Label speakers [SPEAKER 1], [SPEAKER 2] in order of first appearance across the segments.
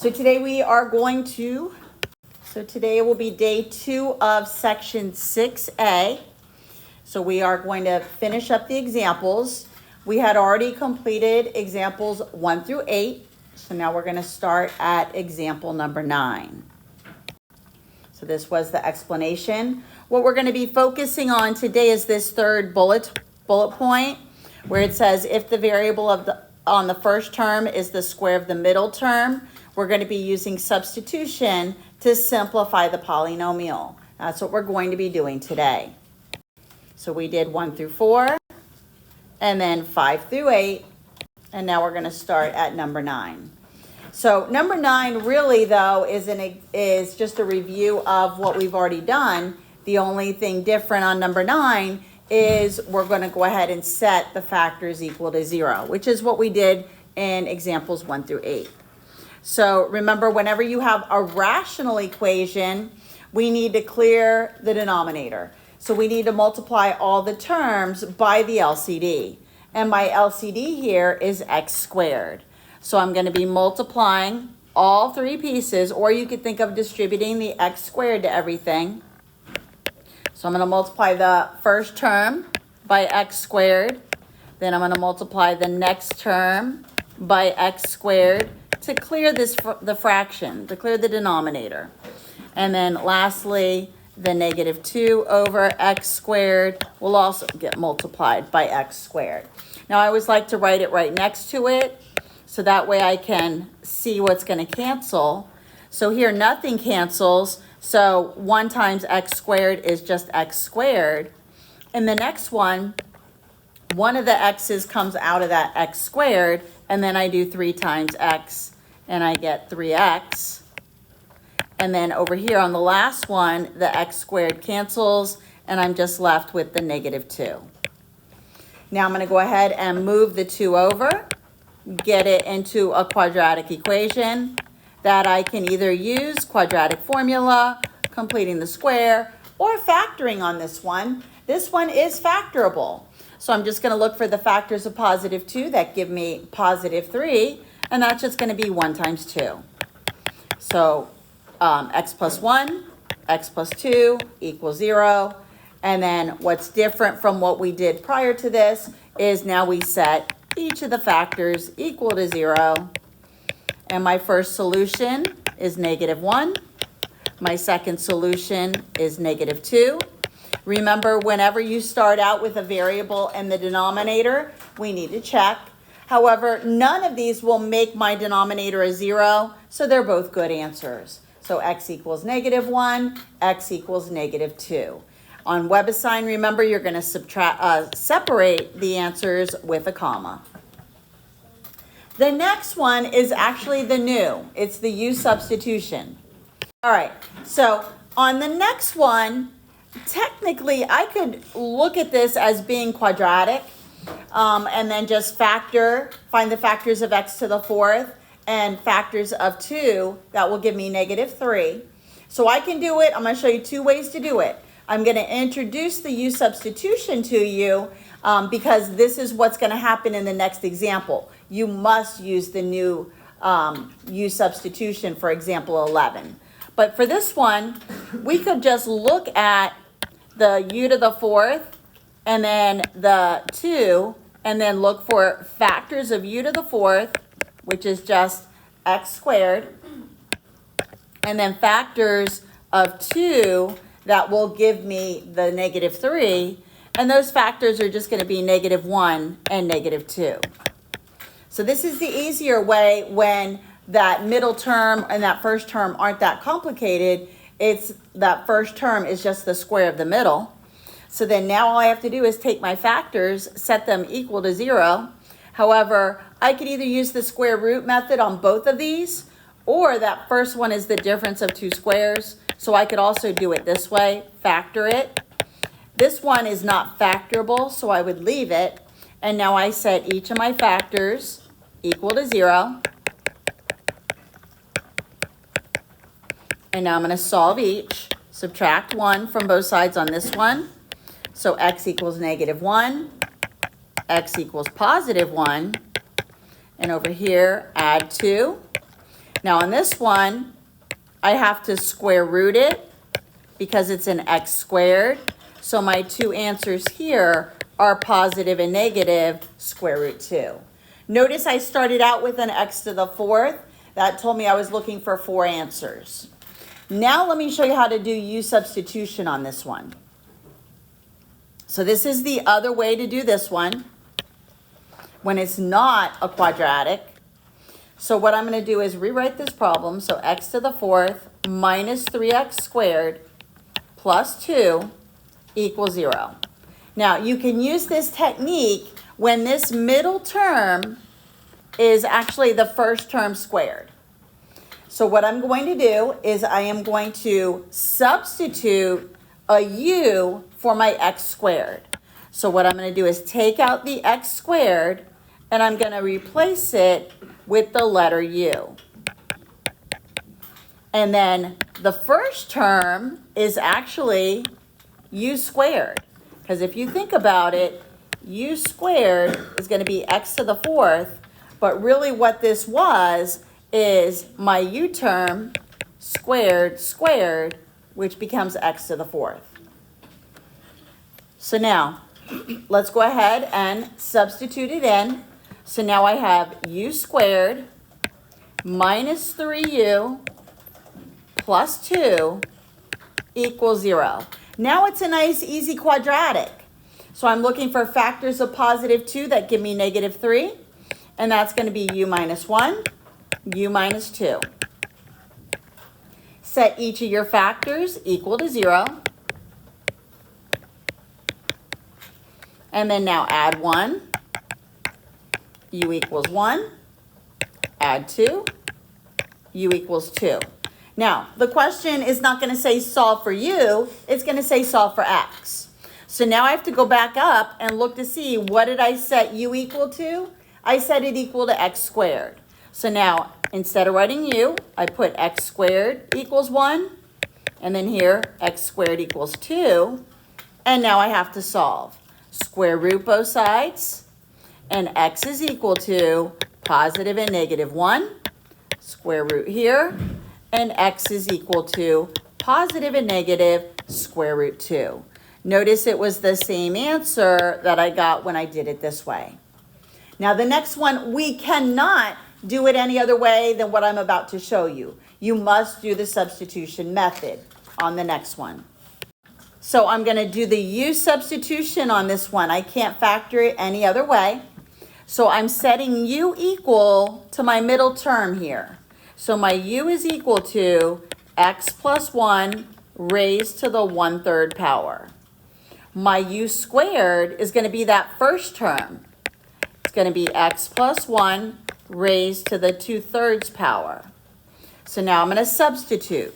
[SPEAKER 1] Today will be day 2 of section 6A. So we are going to finish up the examples. We had already completed examples 1 through 8. So now we're going to start at example number 9. So this was the explanation. What we're going to be focusing on today is this third bullet point where it says if the variable on the first term is the square of the middle term, we're going to be using substitution to simplify the polynomial. That's what we're going to be doing today. So we did 1 through 4, and then 5 through 8, and now we're going to start at number 9. So number 9 really, though, is just a review of what we've already done. The only thing different on number 9 is we're going to go ahead and set the factors equal to 0, which is what we did in examples 1 through 8. So remember, whenever you have a rational equation, we need to clear the denominator. So we need to multiply all the terms by the LCD. And my LCD here is x squared. So I'm going to be multiplying all 3 pieces, or you could think of distributing the x squared to everything. So I'm going to multiply the first term by x squared. Then I'm going to multiply the next term by x squared to clear the fraction, to clear the denominator. And then lastly, the -2 over x squared will also get multiplied by x squared. Now I always like to write it right next to it, so that way I can see what's going to cancel. So here nothing cancels, so 1 times x squared is just x squared. In the next one of the x's comes out of that x squared, and then I do 3 times x, and I get 3x. And then over here on the last one, the x squared cancels, and I'm just left with the -2. Now I'm going to go ahead and move the 2 over, get it into a quadratic equation that I can either use quadratic formula, completing the square, or factoring on this one. This one is factorable. So I'm just going to look for the factors of +2 that give me +3, and that's just going to be 1 times 2. So x plus 1, x plus 2 equals 0. And then what's different from what we did prior to this is now we set each of the factors equal to 0. And my first solution is -1. My second solution is -2. Remember, whenever you start out with a variable in the denominator, we need to check. However, none of these will make my denominator a 0, so they're both good answers. So x equals -1, x equals -2. On WebAssign, remember, you're going to separate the answers with a comma. The next one is actually the new. It's the U substitution. All right, so on the next one, technically, I could look at this as being quadratic, and then just find the factors of x to the 4th, and factors of 2, that will give me -3. So I can do it. I'm going to show you 2 ways to do it. I'm going to introduce the U substitution to you because this is what's going to happen in the next example. You must use the new U substitution for example 11. But for this one, we could just look at the U to the 4th and then the 2, and then look for factors of U to the 4th, which is just x squared, and then factors of 2 that will give me the -3, and those factors are just going to be -1 and -2. So this is the easier way when that middle term and that first term aren't that complicated. It's that first term is just the square of the middle. So then now all I have to do is take my factors, set them equal to 0. However, I could either use the square root method on both of these, or that first one is the difference of 2 squares. So I could also do it this way, factor it. This one is not factorable, so I would leave it. And now I set each of my factors equal to 0. And now I'm going to solve each. Subtract 1 from both sides on this one. So x equals -1, x equals +1. And over here, add 2. Now on this one, I have to square root it because it's an x squared. So my two answers here are positive and negative square root 2. Notice I started out with an x to the 4th. That told me I was looking for 4 answers. Now let me show you how to do u substitution on this one. So this is the other way to do this one when it's not a quadratic. So what I'm going to do is rewrite this problem. So x to the 4th minus 3x squared plus 2 equals 0. Now you can use this technique when this middle term is actually the first term squared. So what I'm going to do is I am going to substitute a u for my x squared. So what I'm going to do is take out the x squared and I'm going to replace it with the letter u. And then the first term is actually u squared. Because if you think about it, u squared is going to be x to the 4th. But really what this was is my u term squared, which becomes x to the 4th. So now, let's go ahead and substitute it in. So now I have u squared minus 3u plus 2 equals 0. Now it's a nice, easy quadratic. So I'm looking for factors of positive 2 that give me negative 3. And that's going to be u minus 1, u minus 2. Set each of your factors equal to 0. And then now add 1. U equals 1. Add 2. U equals 2. Now, the question is not going to say solve for u. It's going to say solve for x. So now I have to go back up and look to see what did I set u equal to? I set it equal to x squared. So now, instead of writing u, I put x squared equals 1. And then here, x squared equals 2. And now I have to solve. Square root both sides. And x is equal to positive and negative 1. Square root here. And x is equal to positive and negative square root 2. Notice it was the same answer that I got when I did it this way. Now the next one, we cannot do it any other way than what I'm about to show you. You must do the substitution method on the next one. So I'm going to do the u substitution on this one. I can't factor it any other way. So I'm setting u equal to my middle term here. So my u is equal to x plus 1 raised to the 1/3 power. My u squared is going to be that first term. It's going to be x plus 1 raised to the 2/3 power. So now I'm going to substitute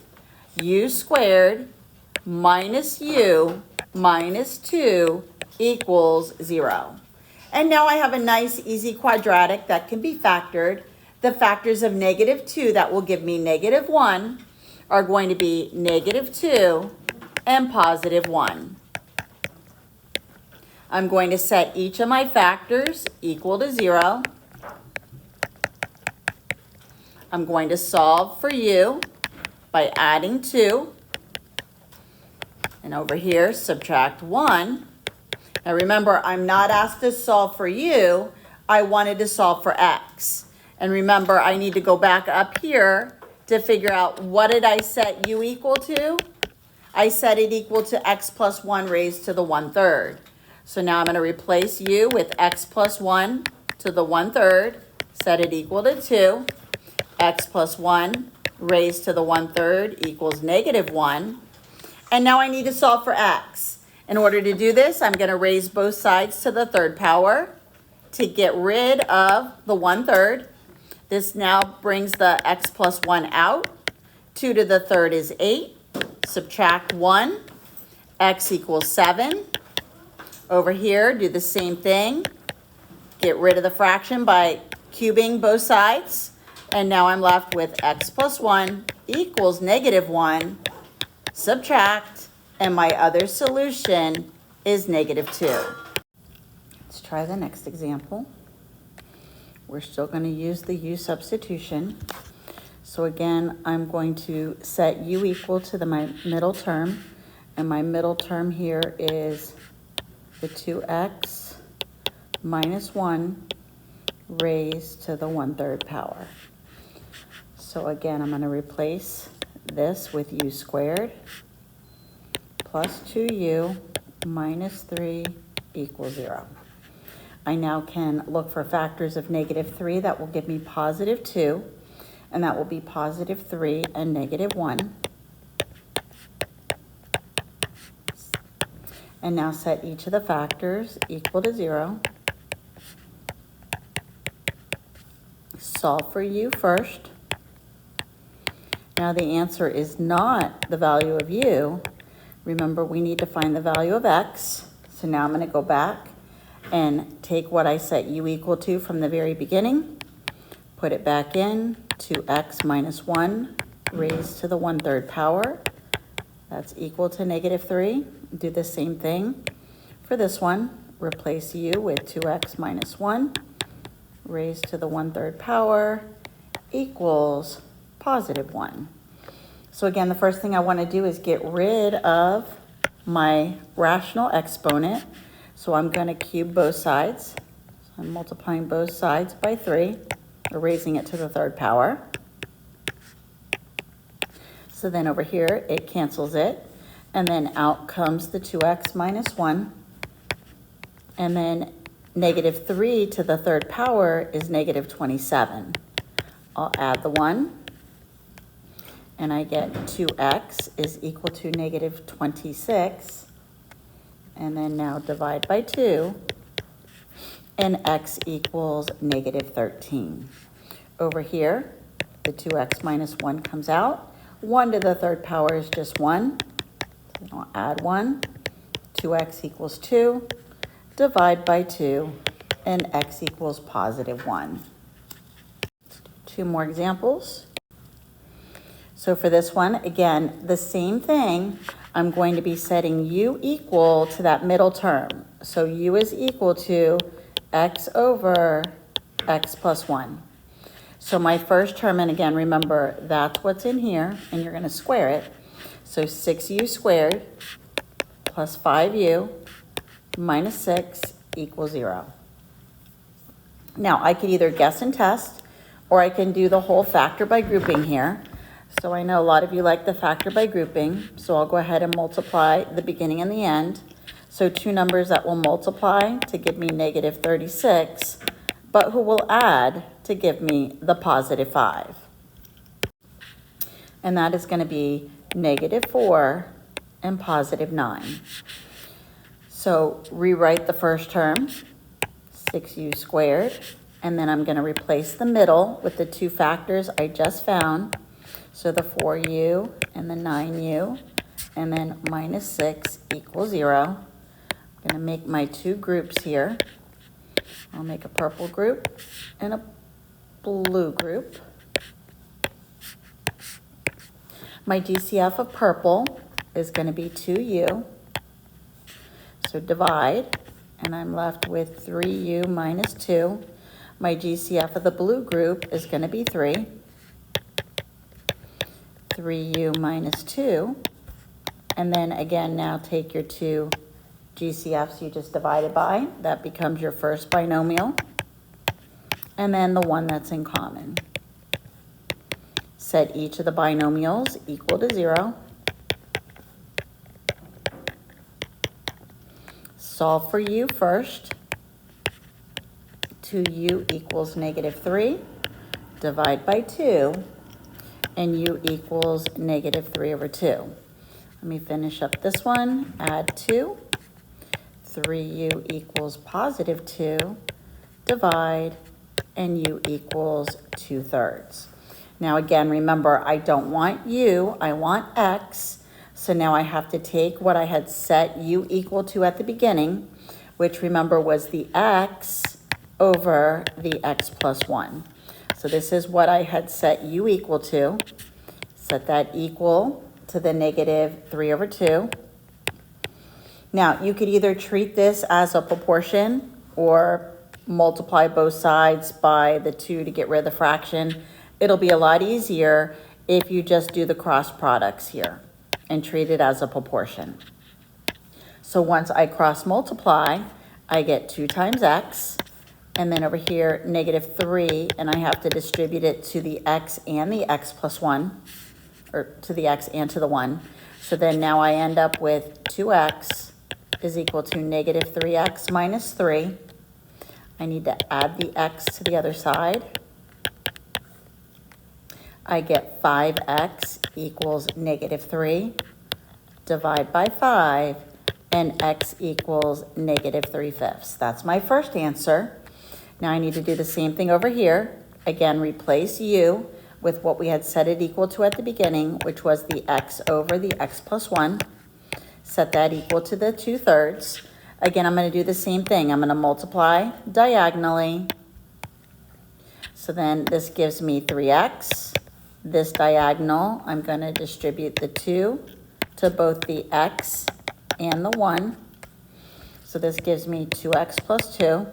[SPEAKER 1] u squared minus u minus 2 equals 0. And now I have a nice easy quadratic that can be factored. The factors of negative 2 that will give me negative 1 are going to be negative 2 and positive 1. I'm going to set each of my factors equal to 0. I'm going to solve for u by adding 2. And over here, subtract 1. Now remember, I'm not asked to solve for u. I wanted to solve for x. And remember, I need to go back up here to figure out what did I set u equal to? I set it equal to x plus 1 raised to the 1/3. So now I'm going to replace u with x plus 1 to the 1/3, set it equal to 2. X plus 1 raised to the 1/3 equals negative 1. And now I need to solve for x. In order to do this, I'm going to raise both sides to the 3rd power to get rid of the 1/3. This now brings the x plus 1 out. 2 to the 3rd is 8. Subtract 1. X equals 7. Over here, do the same thing. Get rid of the fraction by cubing both sides. And now I'm left with x plus 1 equals negative 1. Subtract. And my other solution is negative 2. Let's try the next example. We're still going to use the u substitution. So again, I'm going to set u equal to my middle term, and my middle term here is the 2x minus 1 raised to the 1/3 power. So again, I'm going to replace this with u squared plus 2u minus 3 equals 0. I now can look for factors of -3 that will give me positive 2, and that will be positive 3 and -1. And now set each of the factors equal to 0. Solve for u first. Now the answer is not the value of u. Remember, we need to find the value of x. So now I'm going to go back and take what I set u equal to from the very beginning, put it back in, 2x minus 1 raised to the 1/3 power. That's equal to -3. Do the same thing for this one. Replace u with 2x minus 1 raised to the 1/3 power equals positive 1. So again, the first thing I want to do is get rid of my rational exponent. So I'm going to cube both sides. So I'm multiplying both sides by 3, or raising it to the 3rd power. So then over here, it cancels it. And then out comes the 2x minus 1. And then -3 to the 3rd power is -27. I'll add the 1. And I get 2x is equal to -26. And then now divide by 2. And x equals -13. Over here, the 2x minus 1 comes out. 1 to the 3rd power is just 1. So I'll add 1. 2x equals 2. Divide by 2. And x equals positive 1. 2 more examples. So for this one, again, the same thing. I'm going to be setting u equal to that middle term. So u is equal to x over x plus 1. So my first term, and again, remember, that's what's in here, and you're going to square it. So 6u squared plus 5u minus 6 equals 0. Now, I could either guess and test, or I can do the whole factor by grouping here. So I know a lot of you like the factor by grouping, so I'll go ahead and multiply the beginning and the end. So 2 numbers that will multiply to give me -36, but who will add to give me the positive 5. And that is going to be -4 and positive 9. So rewrite the first term, 6u squared, and then I'm going to replace the middle with the 2 factors I just found. So the 4u and the 9u, and then minus 6 equals 0. I'm going to make my 2 groups here. I'll make a purple group and a blue group. My GCF of purple is going to be 2u. So divide, and I'm left with 3u minus 2. My GCF of the blue group is going to be 3. 3u minus 2. And then again, now take your 2 GCFs you just divided by. That becomes your first binomial. And then the one that's in common. Set each of the binomials equal to 0. Solve for u first. 2u equals -3. Divide by 2. And u equals -3 over 2. Let me finish up this one. Add 2. 3u equals positive 2. Divide, and u equals 2/3. Now again, remember, I don't want u, I want x. So now I have to take what I had set u equal to at the beginning, which remember was the x over the x plus 1. So this is what I had set u equal to. Set that equal to the -3 over 2. Now, you could either treat this as a proportion or multiply both sides by the 2 to get rid of the fraction. It'll be a lot easier if you just do the cross products here and treat it as a proportion. So once I cross multiply, I get 2 times x, and then over here, -3, and I have to distribute it to the x and the x plus 1, or to the x and to the 1. So then now I end up with 2x is equal to -3x minus 3. I need to add the x to the other side. I get 5x equals -3, divide by 5, and x equals -3/5. That's my first answer. Now I need to do the same thing over here. Again, replace u with what we had set it equal to at the beginning, which was the x over the x plus 1. Set that equal to the 2/3. Again, I'm going to do the same thing. I'm going to multiply diagonally. So then this gives me 3x. This diagonal, I'm going to distribute the 2 to both the x and the 1. So this gives me 2x plus 2.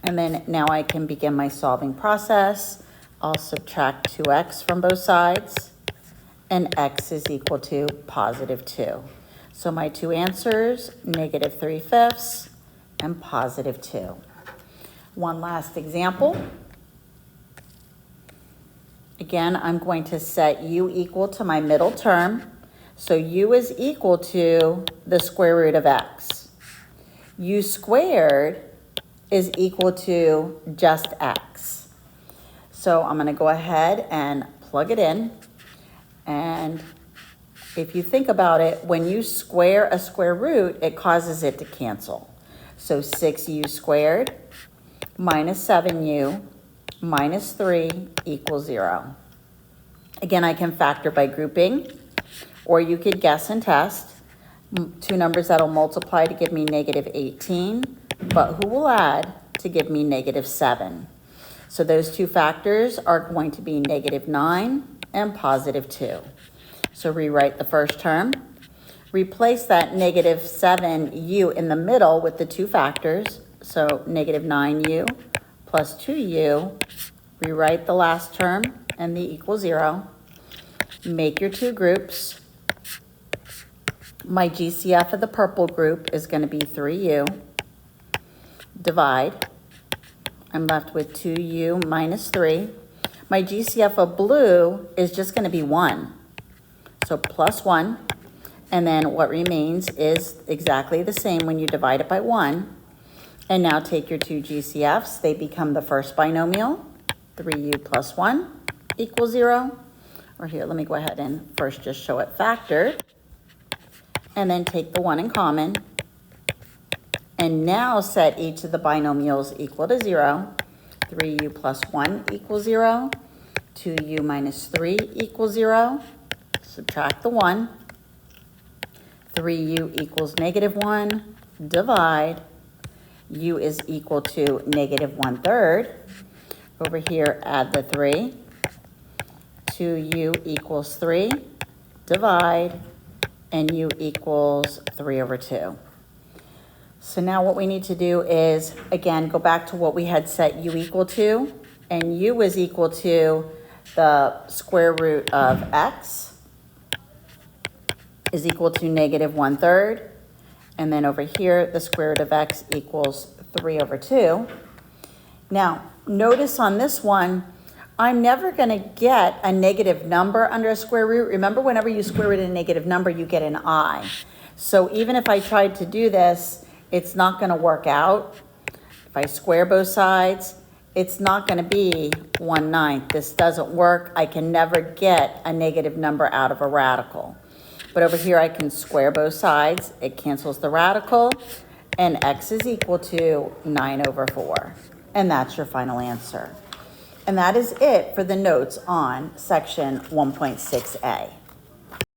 [SPEAKER 1] And then now I can begin my solving process. I'll subtract 2x from both sides, and x is equal to +2. So my two answers, -3/5 and +2. One last example. Again, I'm going to set u equal to my middle term. So u is equal to the square root of x. U squared is equal to just x. So I'm going to go ahead and plug it in. And if you think about it, when you square a square root, it causes it to cancel. So 6u squared minus 7u minus 3 equals 0. Again, I can factor by grouping, or you could guess and test. Two numbers that'll multiply to give me -18, but who will add to give me -7? So those two factors are going to be -9 and +2. So rewrite the first term. Replace that -7u in the middle with the two factors. So -9u plus 2u. Rewrite the last term and the equal 0. Make your two groups. My GCF of the purple group is going to be 3u. Divide. I'm left with 2u minus 3. My GCF of blue is just going to be 1. So plus 1. And then what remains is exactly the same when you divide it by 1. And now take your two GCFs. They become the first binomial. 3u plus 1 equals 0. Or here, let me go ahead and first just show it factored. And then take the 1 in common. And now set each of the binomials equal to 0. 3u plus 1 equals 0. 2u minus 3 equals 0. Subtract the 1. 3u equals -1. Divide. U is equal to -1/3. Over here, add the 3. 2u equals 3. Divide. And u equals 3/2. So now what we need to do is, again, go back to what we had set u equal to. And u is equal to the square root of x is equal to -1/3. And then over here, the square root of x equals 3/2. Now, notice on this one, I'm never going to get a negative number under a square root. Remember, whenever you square root a negative number, you get an I. So even if I tried to do this, it's not going to work out. If I square both sides, it's not going to be 1/9. This doesn't work. I can never get a negative number out of a radical. But over here, I can square both sides. It cancels the radical, and x is equal to 9/4. And that's your final answer. And that is it for the notes on section 1.6a.